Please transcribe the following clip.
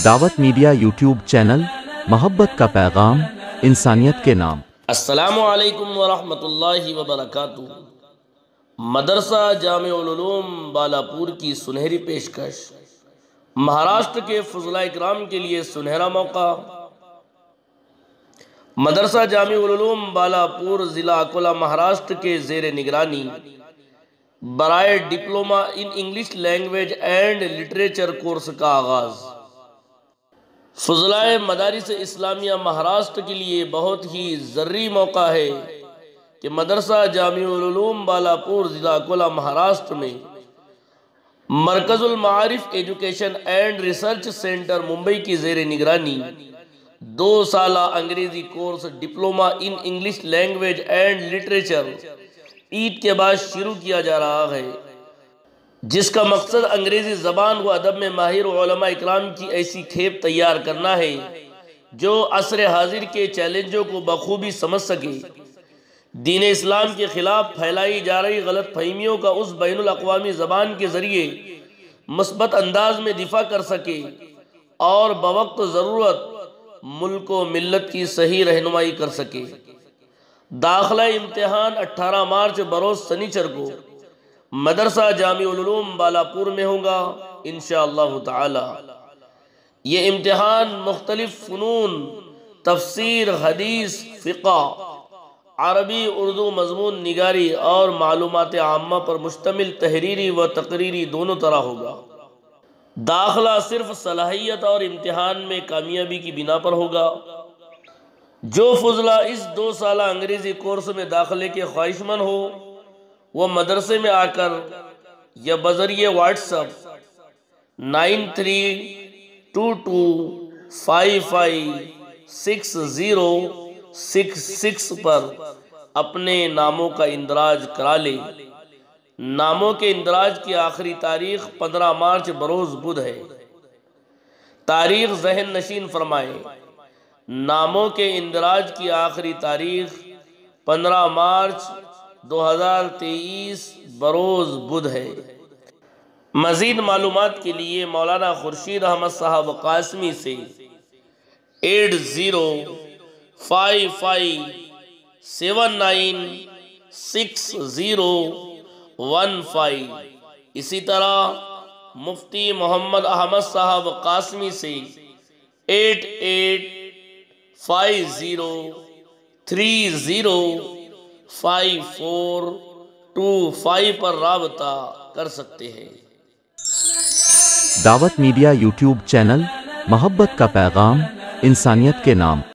دعوت media YouTube channel, محبت کا پیغام، انسانیت کے نام۔ السلام علیکم ورحمۃ اللہ وبرکاتہ۔ مدرسہ جامع العلوم بالاپور کی سنہری پیشکش، مہاراشٹر کے فضلاء اکرام کے لیے سنہرا موقع۔ مدرسہ جامع العلوم بالاپور ضلع اکولہ مہاراشٹر کے زیر نگرانی برائے diploma in English language and literature course کا آغاز۔ فضلاء مدارس اسلامیہ مہاراشٹر کے لیے بہت ہی ضروری موقع ہے کہ مدرسہ جامع العلوم بالاپور ضلع اکولہ مہاراشٹر میں Markaz Almaarif education and research centre Mumbai کی زیر نگرانی 2 سالہ Angrezi course diploma in English language and literature Eid کے بعد شروع کیا جا رہا ہے، جس کا مقصد انگریزی زبان و ادب میں ماہر علماء اکرام کی ایسی کھیپ تیار کرنا ہے جو عصر حاضر کے چیلنجوں کو بخوبی سمجھ سکے، دین اسلام کے خلاف پھیلائی جا رہی غلط فہمیوں کا اس بین الاقوامی زبان کے ذریعے مثبت انداز میں دفاع کر سکے اور بوقت ضرورت ملک و ملت کی صحیح رہنمائی کر سکے۔ داخلہ امتحان 18 مارچ بروز سنیچر کو مدرسہ جامع العلوم بالاپور میں ہوگا انشاءاللہ تعالی۔ یہ امتحان مختلف فنون، تفسیر، حدیث، فقہ، عربی اردو مضمون نگاری اور معلومات عامہ پر مشتمل تحریری و تقریری دونوں طرح ہوگا۔ داخلہ صرف صلاحیت اور امتحان میں کامیابی کی بنا پر ہوگا۔ جو فضلہ اس 2 سالہ انگریزی کورس میں داخلے کے خواہشمند ہو وہ مدرسے میں آ کر یا بذریعہ واٹس ایپ 9322556066 پر اپنے ناموں کا اندراج کرا لے۔ ناموں کے اندراج کی آخری تاریخ 15 مارچ بروز بدھ ہے۔ تاریخ ذہن نشین فرمائیں، ناموں کے اندراج کی آخری تاریخ 15 مارچ 2023 بروز بدھ ہے۔ مزید معلومات کے لیے مولانا خورشید احمد صاحب قاسمی سے 8055796015، اسی طرح مفتی محمد احمد صاحب قاسمی سے 8850305425 پر رابطہ کر سکتے ہیں۔ دعوت میڈیا یوٹیوب چینل، محبت کا پیغام، انسانیت کے نام۔